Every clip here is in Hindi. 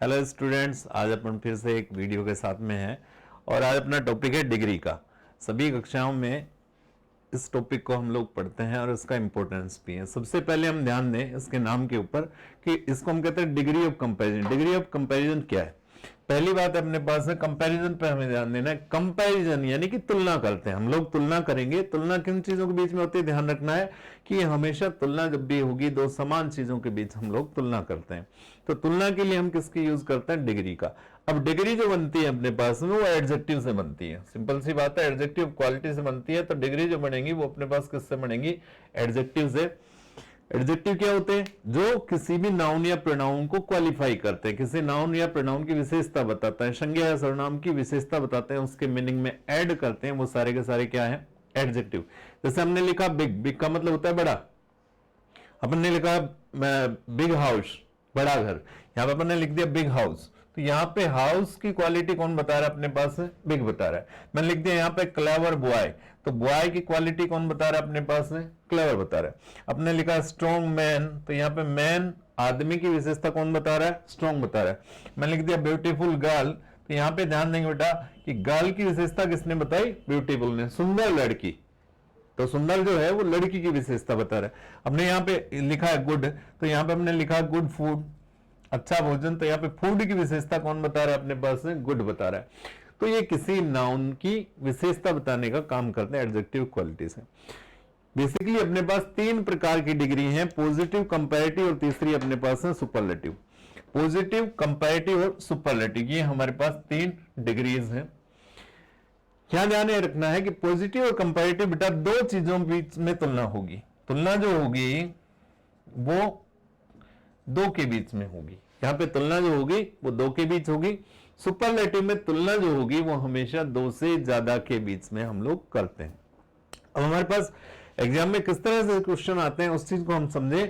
हेलो स्टूडेंट्स, आज अपन फिर से एक वीडियो के साथ में हैं और आज अपना टॉपिक है डिग्री का। सभी कक्षाओं में इस टॉपिक को हम लोग पढ़ते हैं और इसका इंपॉर्टेंस भी है। सबसे पहले हम ध्यान दें इसके नाम के ऊपर कि इसको हम कहते हैं degree of comparison. Degree of comparison क्या है? पहली बात अपने पास है कंपैरिजन पे हमें ध्यान देना है। कंपैरिजन यानी कि तुलना करते हैं, हम लोग तुलना करेंगे। तुलना किन चीजों के बीच में होती है, ध्यान रखना है कि हमेशा तुलना जब भी होगी दो समान चीजों के बीच हम लोग तुलना करते हैं। तो तुलना के लिए हम किसकी यूज करते हैं? डिग्री का। अब डिग्री जो बनती है अपने पास में वो एडजेक्टिव से बनती है। सिंपल सी बात है, एडजेक्टिव क्वालिटी से बनती है। तो डिग्री जो बनेगी वो अपने पास किससे बनेगी? एडजेक्टिव से। एडजेक्टिव क्या होते हैं? जो किसी भी नाउन या प्रोनाउन को क्वालिफाई करते हैं, किसी नाउन या प्रोनाउन की विशेषता बताता है, संज्ञा या सर्वनाम की विशेषता बताते हैं, उसके मीनिंग में ऐड करते हैं, वो सारे के सारे क्या है? एडजेक्टिव। जैसे हमने लिखा बिग, बिग का मतलब होता है बड़ा। अपन ने लिखा बिग हाउस, बड़ा घर, यहां पर अपन ने लिख दिया बिग हाउस। तो यहाँ पे हाउस की क्वालिटी कौन बता रहा है? अपने पास बिग बता रहा है। मैंने लिख दिया यहाँ पे क्लेवर बॉय, तो बॉय की क्वालिटी कौन बता रहा है? अपने पास क्लेवर बता रहा है। अपने लिखा स्ट्रॉन्ग मैन, तो यहाँ पे मैन आदमी की विशेषता कौन बता रहा है? स्ट्रॉन्ग बता रहा है। मैंने लिख दिया ब्यूटीफुल गर्ल, तो यहाँ पे ध्यान देंगे बेटा कि गर्ल की विशेषता किसने बताई? ब्यूटीफुल ने। सुंदर लड़की, तो सुंदर जो है वो लड़की की विशेषता बता रहा है। हमने यहाँ पे लिखा है गुड, तो यहाँ पे हमने लिखा गुड फूड, अच्छा भोजन, तो यहाँ पे फूड की विशेषता कौन बता रहा है? अपने पास गुड बता रहा है। तो ये किसी नाउन की विशेषता बताने का काम करते हैं एडजेक्टिव क्वालिटी से। बेसिकली अपने पास तीन प्रकार की डिग्री हैं, पॉजिटिव, कंपैरेटिव और तीसरी अपने पास है सुपरलेटिव। पॉजिटिव, कंपैरेटिव और सुपरलेटिव, ये हमारे पास तीन डिग्रीज हैं। क्या ध्यान रखना है कि पॉजिटिव और कंपैरेटिव बेटा दो चीजों के बीच में तुलना होगी। तुलना जो होगी वो दो के बीच में होगी। यहां पे तुलना जो होगी वो दो के बीच होगी। सुपरलेटिव में तुलना जो होगी वो हमेशा दो से ज्यादा के बीच में हम लोग करते हैं। अब हमारे पास एग्जाम में किस तरह से क्वेश्चन आते हैं उस चीज को हम समझे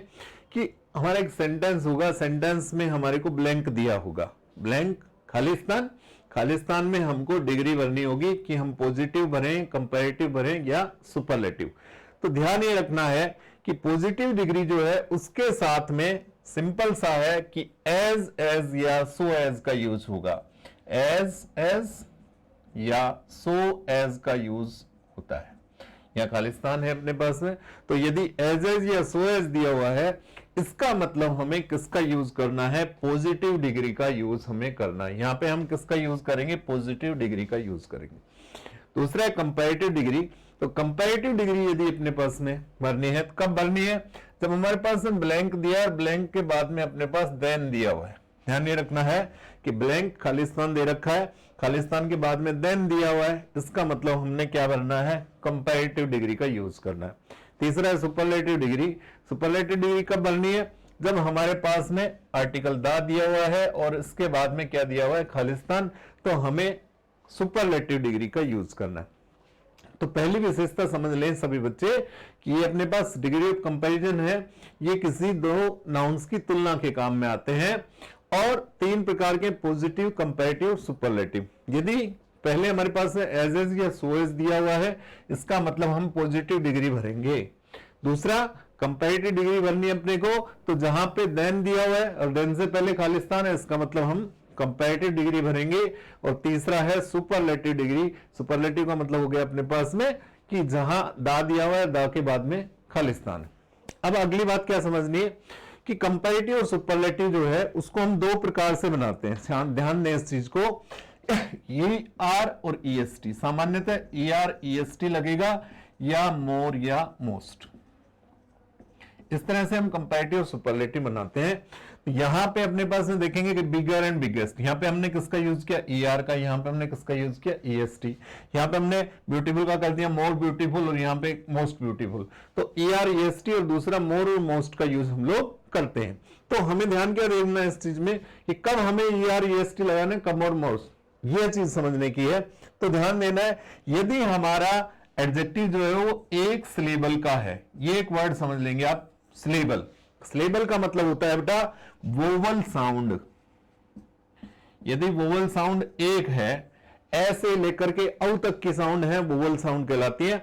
कि हमारा एक सेंटेंस होगा, सेंटेंस में हमारे को ब्लैंक दिया होगा, ब्लैंक खालिस्तान। खालिस्तान में हमको डिग्री भरनी होगी कि हम पॉजिटिव भरें, कंपैरेटिव भरें या सुपरलेटिव। तो ध्यान ये रखना है कि पॉजिटिव डिग्री जो है उसके साथ में सिंपल सा है कि एज या सो एज का यूज होगा। एज या सो एज का यूज होता है। यहां खालिस्तान है अपने पास में, तो यदि एज या सो एज दिया हुआ है इसका मतलब हमें किसका यूज करना है? पॉजिटिव डिग्री का यूज हमें करना है। यहां पे हम किसका यूज करेंगे? पॉजिटिव डिग्री का यूज करेंगे। दूसरा है कंपैरेटिव डिग्री। तो कंपैरेटिव डिग्री यदि अपने पास में भरनी है तो कब भरनी है? जब हमारे पास ब्लैंक दिया है, ब्लैंक के बाद में अपने पास देन दिया हुआ है। ध्यान ये रखना है कि ब्लैंक खालिस्तान दे रखा है, खालिस्तान के बाद में देन दिया हुआ है, इसका मतलब हमने क्या भरना है? कंपैरेटिव डिग्री का यूज करना है। तीसरा है सुपरलेटिव डिग्री। सुपरलेटिव डिग्री कब भरनी है? जब हमारे पास में आर्टिकल दा दिया हुआ है और इसके बाद में क्या दिया हुआ है? खालिस्तान, तो हमें सुपरलेटिव डिग्री का यूज करना है। तो पहली विशेषता समझ लें सभी बच्चे कि ये अपने पास डिग्री ऑफ कंपैरिजन है, ये किसी दो नाउन्स की तुलना के काम में आते हैं और तीन प्रकार के पॉजिटिव, कंपैरेटिव, सुपरलेटिव। यदि पहले हमारे पास एज या सो एज दिया हुआ है इसका मतलब हम पॉजिटिव डिग्री भरेंगे। दूसरा कंपैरेटिव डिग्री भरनी है अपने को, तो जहां पे देन दिया हुआ है और देन से पहले खालिस्तान है इसका मतलब हम कंपैरेटिव डिग्री भरेंगे। और तीसरा है सुपरलेटिव डिग्री। सुपरलेटिव का मतलब हो गया अपने पास में कि जहां दा दिया हुआ है, दा के बाद में खालिस्तान। अब अगली बात क्या समझनी है कि कंपैरेटिव और सुपरलेटिव जो है उसको हम दो प्रकार से बनाते हैं। ध्यान दें इस चीज को, ER और EST। सामान्यतः ER EST लगेगा या मोर या मोस्ट, इस तरह से हम कंपैरेटिव और सुपरलेटिव बनाते हैं। यहां पे अपने पास में देखेंगे कि बिगर एंड बिगेस्ट, यहां पे हमने किसका यूज किया? ER का। यहां पे हमने किसका यूज किया? EST। यहां पे हमने ब्यूटीफुल का कर दिया मोर ब्यूटीफुल और यहां पे मोस्ट ब्यूटीफुल। तो ER EST और दूसरा मोर और मोस्ट का यूज हम लोग करते हैं। तो हमें ध्यान क्या देना है इस चीज में कि कब हमें ER EST लगाना है, कब और मोस्ट, यह चीज समझने की है। तो ध्यान देना है यदि हमारा एडजेक्टिव जो है वो एक सिलेबल का है, ये एक वर्ड समझ लेंगे आप, सिलेबल। सिलेबल का मतलब होता है बेटा वोवल साउंड। यदि वोवल साउंड एक है, ऐसे लेकर के औ तक की साउंड है वोवल साउंड कहलाती है,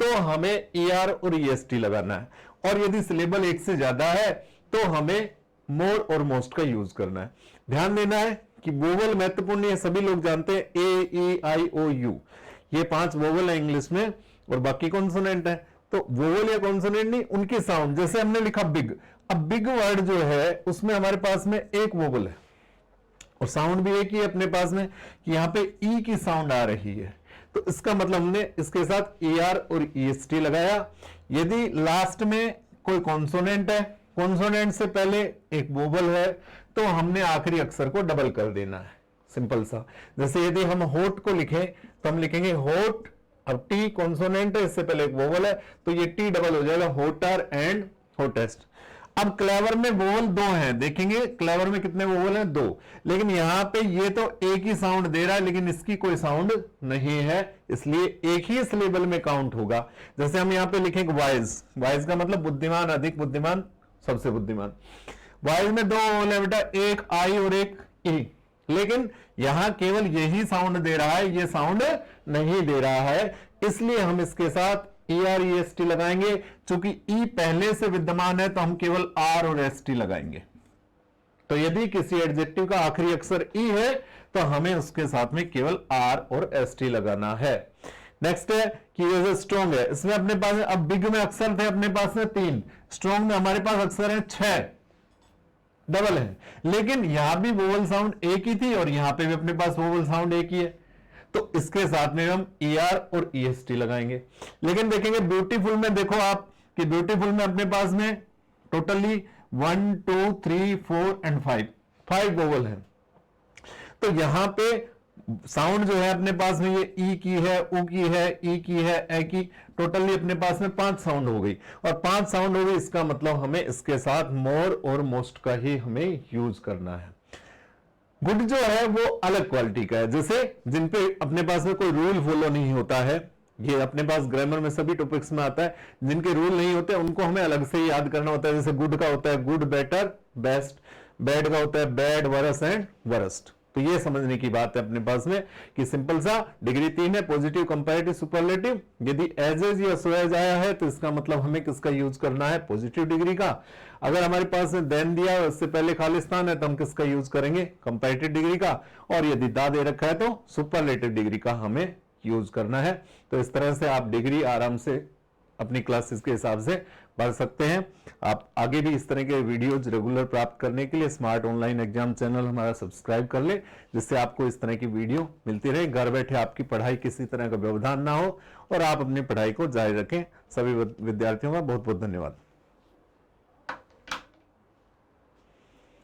तो हमें ER और EST लगाना है। और यदि सिलेबल एक से ज्यादा है तो हमें मोर और मोस्ट का यूज करना है। ध्यान देना है कि वोवल महत्वपूर्ण है, सभी लोग जानते हैं ए ई आई ओ यू, ये 5 वोवल है इंग्लिश में और बाकी कॉन्सोनेंट है। तो वोवल या कॉन्सोनेंट नहीं, उनकी साउंड, जैसे हमने लिखा बिग, अब बिग वर्ड जो है उसमें हमारे पास में एक वोवल है और साउंड भी एक ही है अपने पास में, कि यहां पे ई की साउंड आ रही है, तो इसका मतलब हमने इसके साथ ए आर और ई एस टी लगाया। यदि लास्ट में कोई कॉन्सोनेंट है, कॉन्सोनेंट से पहले एक वोवल है, तो हमने आखिरी अक्षर को डबल कर देना है, सिंपल सा। जैसे यदि हम होट को लिखें तो हम लिखेंगे होट, अब टी कॉन्सोनेंट है, इससे पहले एक वोवल है, तो ये टी डबल हो जाएगा होटर एंड होटेस्ट। अब क्लेवर में वोवल 2 हैं, देखेंगे क्लेवर में कितने वोवल हैं, 2, लेकिन यहां पे ये तो एक ही साउंड दे रहा है लेकिन इसकी कोई साउंड नहीं है, इसलिए एक ही सिलेबल में काउंट होगा। जैसे हम यहां पे लिखेंगे वाइज, वाइज का मतलब बुद्धिमान, अधिक बुद्धिमान, सबसे बुद्धिमान। वाइज में 2 वोवल है बेटा, एक आई और एक ई, लेकिन यहां केवल यही साउंड दे रहा है, ये साउंड नहीं दे रहा है, इसलिए हम इसके साथ EREST लगाएंगे। चूंकि ई पहले से विद्यमान है तो हम केवल आर और एस टी लगाएंगे। तो यदि किसी एडजेक्टिव का आखिरी अक्षर ई है तो हमें उसके साथ में केवल आर और एस टी लगाना है। नेक्स्ट है कि जैसे स्ट्रॉन्ग है, इसमें अपने पास, अब बिग में अक्षर थे अपने पास में 3, स्ट्रॉन्ग में हमारे पास अक्षर है 6, डबल है, लेकिन यहां भी वोवल साउंड एक ही थी और यहां पे भी अपने पास वोवल साउंड एक ही है, तो इसके साथ में हम ER और EST लगाएंगे। लेकिन देखेंगे ब्यूटीफुल में, देखो आप कि ब्यूटीफुल में अपने पास में टोटली 1 2 3 4 एंड 5 वोवल है, तो यहां पे साउंड जो है अपने पास में ये ई की है, ऊ की है, ई की है, ए की, टोटली अपने पास में 5 साउंड हो गई, और 5 साउंड हो गई, इसका मतलब हमें इसके साथ मोर और मोस्ट का ही हमें यूज करना है। गुड जो है वो अलग क्वालिटी का है, जैसे जिन पे अपने पास में कोई रूल फॉलो नहीं होता है, ये अपने पास ग्रामर में सभी टॉपिक्स में आता है, जिनके रूल नहीं होते उनको हमें अलग से याद करना होता है। जैसे गुड का होता है गुड, बेटर, बेस्ट, बैड का होता है बैड, वर्स एंड वर्स्ट। तो ये समझने की बात है अपने पास में कि सिंपल सा डिग्री 3 है, पॉजिटिव, कंपैरेटिव, सुपरलेटिव। यदि एज एज या सो एज आया है तो इसका मतलब हमें किसका यूज करना है, पॉजिटिव डिग्री का। अगर हमारे पास देन दिया है उससे पहले खालिस्तान है तो हम किसका यूज करेंगे, कंपैरेटिव डिग्री का, और यदि दा दे रखा है तो सुपरलेटिव डिग्री का हमें यूज करना है। तो इस तरह से आप डिग्री आराम से अपनी क्लासेस के हिसाब से पढ़ सकते हैं। आप आगे भी इस तरह के वीडियोज रेगुलर प्राप्त करने के लिए स्मार्ट ऑनलाइन एग्जाम चैनल हमारा सब्सक्राइब कर ले, जिससे आपको इस तरह की वीडियो मिलती रहे। घर बैठे आपकी पढ़ाई किसी तरह का व्यवधान ना हो और आप अपनी पढ़ाई को जारी रखें। सभी विद्यार्थियों का बहुत बहुत धन्यवाद।